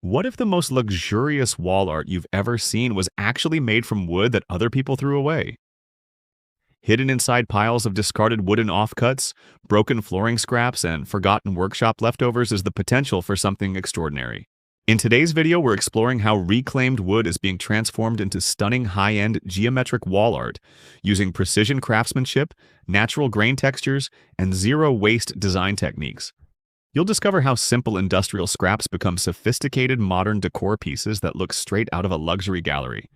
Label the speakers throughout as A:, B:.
A: What if the most luxurious wall art you've ever seen was actually made from wood that other people threw away? Hidden inside piles of discarded wooden offcuts, broken flooring scraps, and forgotten workshop leftovers is the potential for something extraordinary. In today's video, we're exploring how reclaimed wood is being transformed into stunning high-end geometric wall art using precision craftsmanship, natural grain textures, and zero-waste design techniques. You'll discover how simple industrial scraps become sophisticated modern decor pieces that look straight out of a luxury gallery,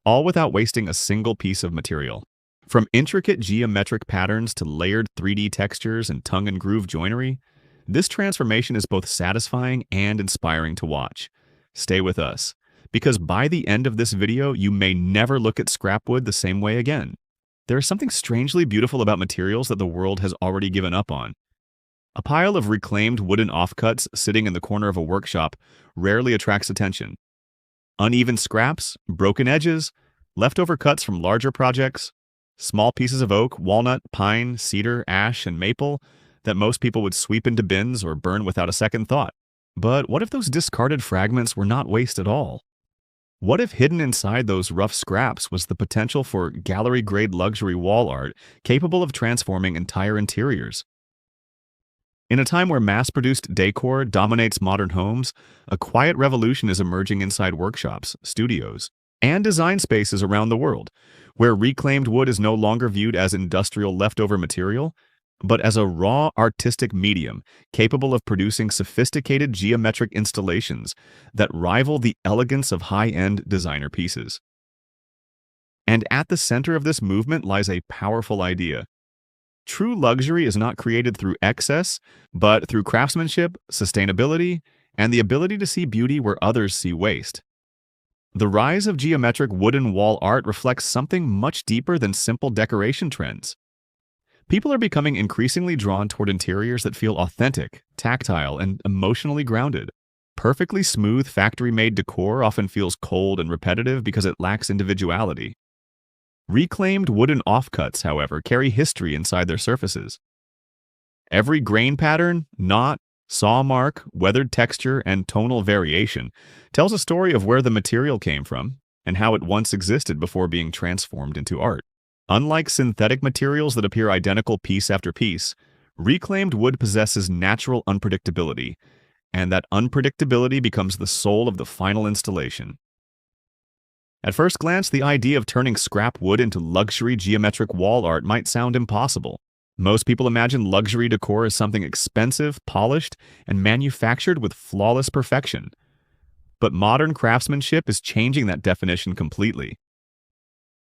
A: all without wasting a single piece of material. From intricate geometric patterns to layered 3D textures and tongue-and-groove joinery, this transformation is both satisfying and inspiring to watch. Stay with us, because by the end of this video, you may never look at scrap wood the same way again. There is something strangely beautiful about materials that the world has already given up on. A pile of reclaimed wooden offcuts sitting in the corner of a workshop rarely attracts attention. Uneven scraps, broken edges, leftover cuts from larger projects, small pieces of oak, walnut, pine, cedar, ash, and maple that most people would sweep into bins or burn without a second thought. But what if those discarded fragments were not waste at all? What if hidden inside those rough scraps was the potential for gallery-grade luxury wall art capable of transforming entire interiors? In a time where mass-produced decor dominates modern homes, a quiet revolution is emerging inside workshops, studios, and design spaces around the world, where reclaimed wood is no longer viewed as industrial leftover material, but as a raw artistic medium capable of producing sophisticated geometric installations that rival the elegance of high-end designer pieces. And at the center of this movement lies a powerful idea. True luxury is not created through excess, but through craftsmanship, sustainability, and the ability to see beauty where others see waste. The rise of geometric wooden wall art reflects something much deeper than simple decoration trends. People are becoming increasingly drawn toward interiors that feel authentic, tactile, and emotionally grounded. Perfectly smooth, factory-made decor often feels cold and repetitive because it lacks individuality. Reclaimed wooden offcuts, however, carry history inside their surfaces. Every grain pattern, knot, saw mark, weathered texture, and tonal variation tells a story of where the material came from and how it once existed before being transformed into art. Unlike synthetic materials that appear identical piece after piece, reclaimed wood possesses natural unpredictability, and that unpredictability becomes the soul of the final installation. At first glance, the idea of turning scrap wood into luxury geometric wall art might sound impossible. Most people imagine luxury decor as something expensive, polished, and manufactured with flawless perfection. But modern craftsmanship is changing that definition completely.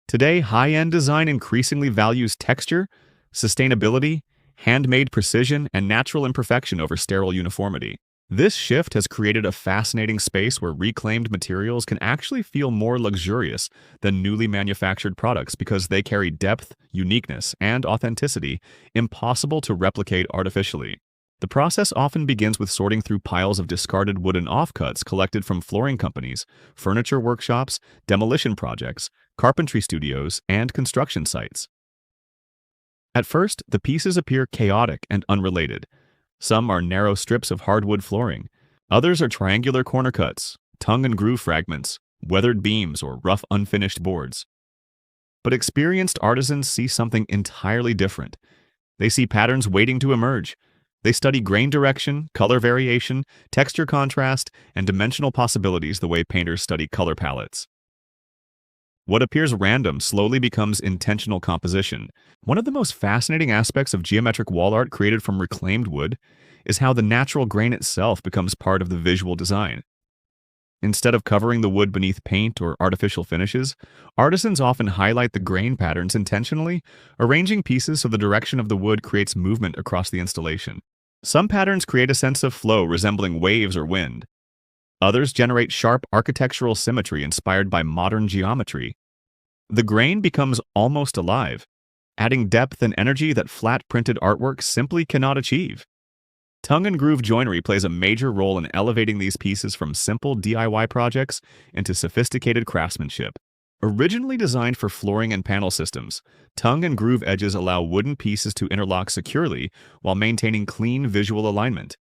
A: Today, high-end design increasingly values texture, sustainability, handmade precision, and natural imperfection over sterile uniformity. This shift has created a fascinating space where reclaimed materials can actually feel more luxurious than newly manufactured products because they carry depth, uniqueness, and authenticity impossible to replicate artificially. The process often begins with sorting through piles of discarded wooden offcuts collected from flooring companies, furniture workshops, demolition projects, carpentry studios, and construction sites. At first, the pieces appear chaotic and unrelated. Some are narrow strips of hardwood flooring. Others are triangular corner cuts, tongue and groove fragments, weathered beams, or rough unfinished boards. But experienced artisans see something entirely different. They see patterns waiting to emerge. They study grain direction, color variation, texture contrast, and dimensional possibilities the way painters study color palettes. What appears random slowly becomes intentional composition. One of the most fascinating aspects of geometric wall art created from reclaimed wood is how the natural grain itself becomes part of the visual design. Instead of covering the wood beneath paint or artificial finishes, artisans often highlight the grain patterns intentionally, arranging pieces so the direction of the wood creates movement across the installation. Some patterns create a sense of flow resembling waves or wind. Others generate sharp architectural symmetry inspired by modern geometry. The grain becomes almost alive, adding depth and energy that flat-printed artwork simply cannot achieve. Tongue-and-groove joinery plays a major role in elevating these pieces from simple DIY projects into sophisticated craftsmanship. Originally designed for flooring and panel systems, tongue-and-groove edges allow wooden pieces to interlock securely while maintaining clean visual alignment.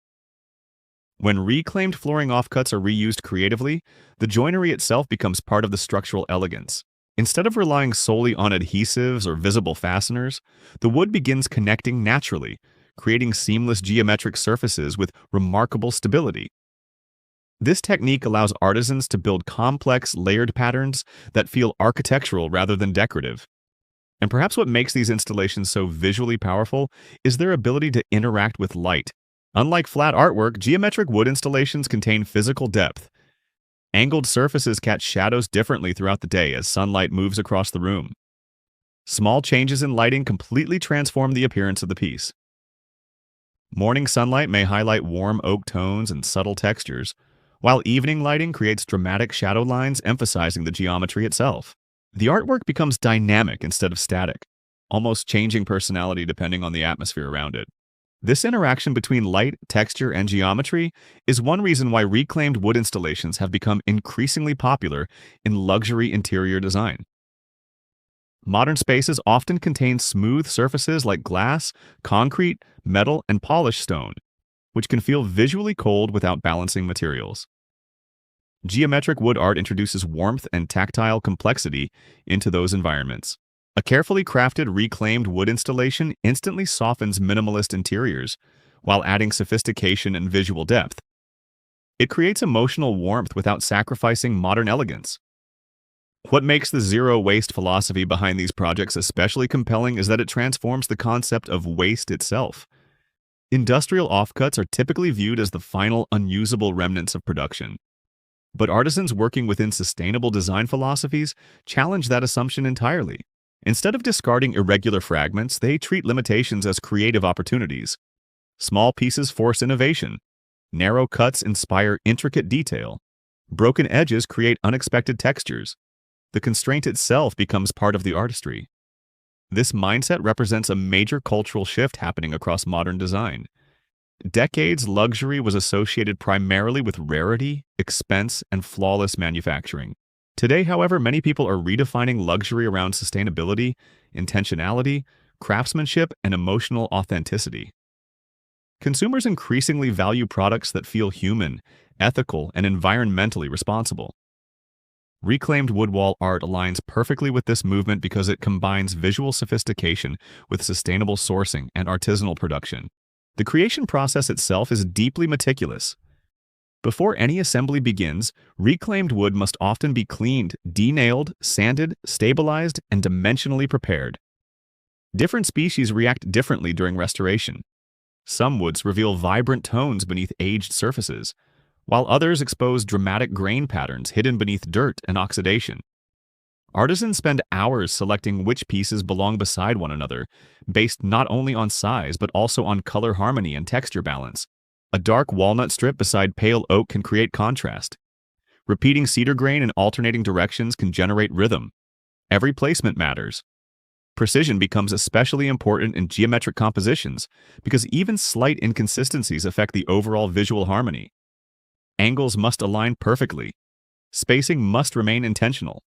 A: When reclaimed flooring offcuts are reused creatively, the joinery itself becomes part of the structural elegance. Instead of relying solely on adhesives or visible fasteners, the wood begins connecting naturally, creating seamless geometric surfaces with remarkable stability. This technique allows artisans to build complex, layered patterns that feel architectural rather than decorative. And perhaps what makes these installations so visually powerful is their ability to interact with light. Unlike flat artwork, geometric wood installations contain physical depth. Angled surfaces catch shadows differently throughout the day as sunlight moves across the room. Small changes in lighting completely transform the appearance of the piece. Morning sunlight may highlight warm oak tones and subtle textures, while evening lighting creates dramatic shadow lines emphasizing the geometry itself. The artwork becomes dynamic instead of static, almost changing personality depending on the atmosphere around it. This interaction between light, texture, and geometry is one reason why reclaimed wood installations have become increasingly popular in luxury interior design. Modern spaces often contain smooth surfaces like glass, concrete, metal, and polished stone, which can feel visually cold without balancing materials. Geometric wood art introduces warmth and tactile complexity into those environments. A carefully crafted reclaimed wood installation instantly softens minimalist interiors while adding sophistication and visual depth. It creates emotional warmth without sacrificing modern elegance. What makes the zero-waste philosophy behind these projects especially compelling is that it transforms the concept of waste itself. Industrial offcuts are typically viewed as the final unusable remnants of production. But artisans working within sustainable design philosophies challenge that assumption entirely. Instead of discarding irregular fragments, they treat limitations as creative opportunities. Small pieces force innovation. Narrow cuts inspire intricate detail. Broken edges create unexpected textures. The constraint itself becomes part of the artistry. This mindset represents a major cultural shift happening across modern design. Decades, luxury was associated primarily with rarity, expense, and flawless manufacturing. Today, however, many people are redefining luxury around sustainability, intentionality, craftsmanship, and emotional authenticity. Consumers increasingly value products that feel human, ethical, and environmentally responsible. Reclaimed wood wall art aligns perfectly with this movement because it combines visual sophistication with sustainable sourcing and artisanal production. The creation process itself is deeply meticulous. Before any assembly begins, reclaimed wood must often be cleaned, denailed, sanded, stabilized, and dimensionally prepared. Different species react differently during restoration. Some woods reveal vibrant tones beneath aged surfaces, while others expose dramatic grain patterns hidden beneath dirt and oxidation. Artisans spend hours selecting which pieces belong beside one another, based not only on size but also on color harmony and texture balance. A dark walnut strip beside pale oak can create contrast. Repeating cedar grain in alternating directions can generate rhythm. Every placement matters. Precision becomes especially important in geometric compositions because even slight inconsistencies affect the overall visual harmony. Angles must align perfectly. Spacing must remain intentional.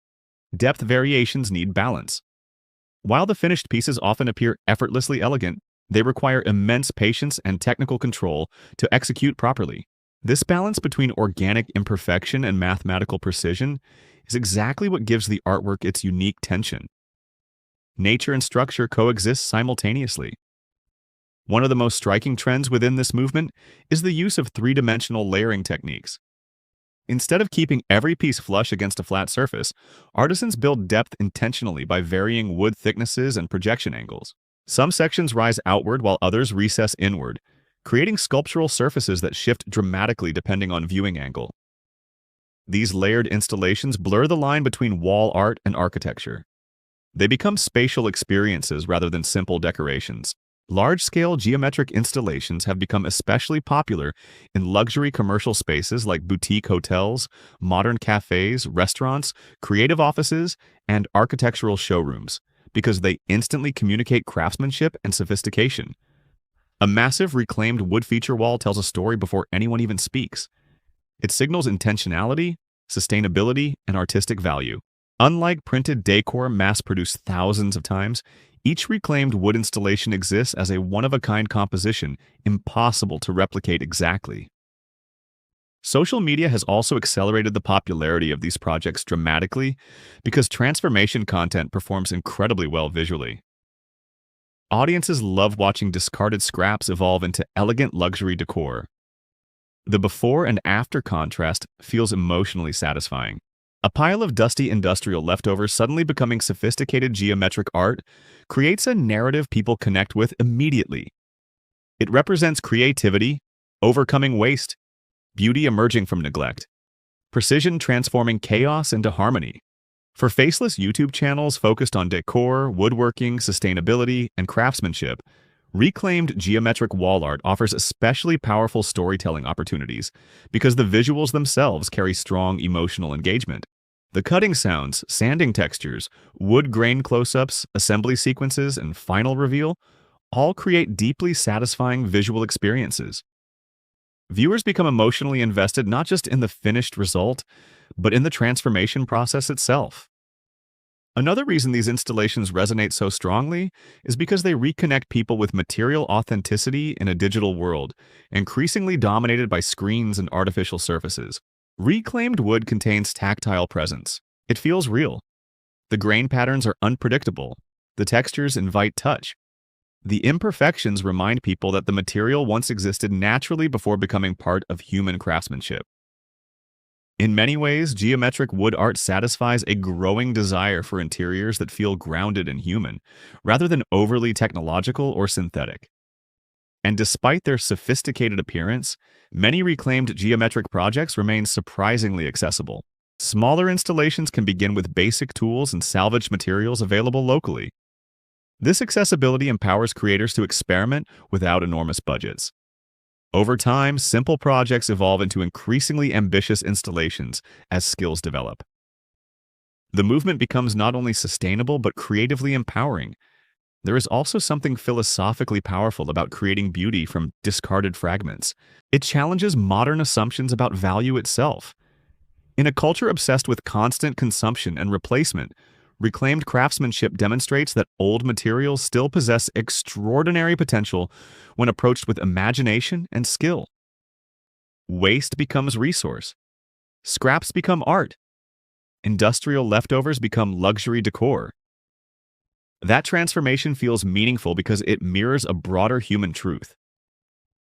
A: Depth variations need balance. While the finished pieces often appear effortlessly elegant, they require immense patience and technical control to execute properly. This balance between organic imperfection and mathematical precision is exactly what gives the artwork its unique tension. Nature and structure coexist simultaneously. One of the most striking trends within this movement is the use of three-dimensional layering techniques. Instead of keeping every piece flush against a flat surface, artisans build depth intentionally by varying wood thicknesses and projection angles. Some sections rise outward while others recess inward, creating sculptural surfaces that shift dramatically depending on viewing angle. These layered installations blur the line between wall art and architecture. They become spatial experiences rather than simple decorations. Large-scale geometric installations have become especially popular in luxury commercial spaces like boutique hotels, modern cafes, restaurants, creative offices, and architectural showrooms, because they instantly communicate craftsmanship and sophistication. A massive reclaimed wood feature wall tells a story before anyone even speaks. It signals intentionality, sustainability, and artistic value. Unlike printed decor mass-produced thousands of times, each reclaimed wood installation exists as a one-of-a-kind composition, impossible to replicate exactly. Social media has also accelerated the popularity of these projects dramatically because transformation content performs incredibly well visually. Audiences love watching discarded scraps evolve into elegant luxury decor. The before and after contrast feels emotionally satisfying. A pile of dusty industrial leftovers suddenly becoming sophisticated geometric art creates a narrative people connect with immediately. It represents creativity, overcoming waste, beauty emerging from neglect, precision transforming chaos into harmony. For faceless YouTube channels focused on decor, woodworking, sustainability, and craftsmanship, reclaimed geometric wall art offers especially powerful storytelling opportunities because the visuals themselves carry strong emotional engagement. The cutting sounds, sanding textures, wood grain close-ups, assembly sequences, and final reveal all create deeply satisfying visual experiences. Viewers become emotionally invested not just in the finished result, but in the transformation process itself. Another reason these installations resonate so strongly is because they reconnect people with material authenticity in a digital world, increasingly dominated by screens and artificial surfaces. Reclaimed wood contains tactile presence. It feels real. The grain patterns are unpredictable. The textures invite touch. The imperfections remind people that the material once existed naturally before becoming part of human craftsmanship. In many ways, geometric wood art satisfies a growing desire for interiors that feel grounded and human, rather than overly technological or synthetic. And despite their sophisticated appearance, many reclaimed geometric projects remain surprisingly accessible. Smaller installations can begin with basic tools and salvaged materials available locally. This accessibility empowers creators to experiment without enormous budgets. Over time, simple projects evolve into increasingly ambitious installations as skills develop. The movement becomes not only sustainable but creatively empowering. There is also something philosophically powerful about creating beauty from discarded fragments. It challenges modern assumptions about value itself. In a culture obsessed with constant consumption and replacement, reclaimed craftsmanship demonstrates that old materials still possess extraordinary potential when approached with imagination and skill. Waste becomes resource. Scraps become art. Industrial leftovers become luxury decor. That transformation feels meaningful because it mirrors a broader human truth.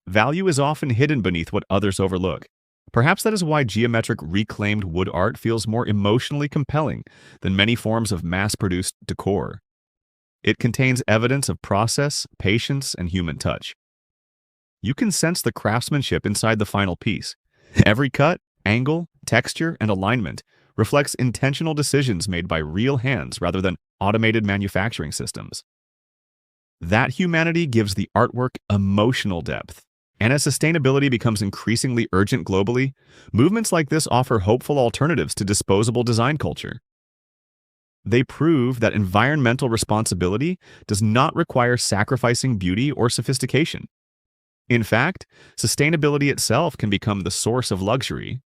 A: Value is often hidden beneath what others overlook. Perhaps that is why geometric reclaimed wood art feels more emotionally compelling than many forms of mass-produced decor. It contains evidence of process, patience, and human touch. You can sense the craftsmanship inside the final piece. Every cut, angle, texture, and alignment reflects intentional decisions made by real hands rather than automated manufacturing systems. That humanity gives the artwork emotional depth. And as sustainability becomes increasingly urgent globally, movements like this offer hopeful alternatives to disposable design culture. They prove that environmental responsibility does not require sacrificing beauty or sophistication. In fact, sustainability itself can become the source of luxury.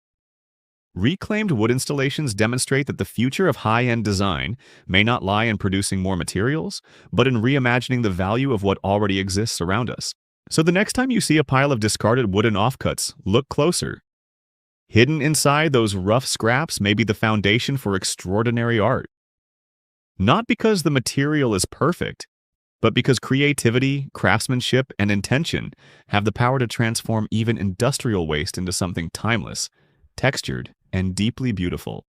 A: Reclaimed wood installations demonstrate that the future of high-end design may not lie in producing more materials, but in reimagining the value of what already exists around us. So the next time you see a pile of discarded wooden offcuts, look closer. Hidden inside those rough scraps may be the foundation for extraordinary art. Not because the material is perfect, but because creativity, craftsmanship, and intention have the power to transform even industrial waste into something timeless, textured, and deeply beautiful.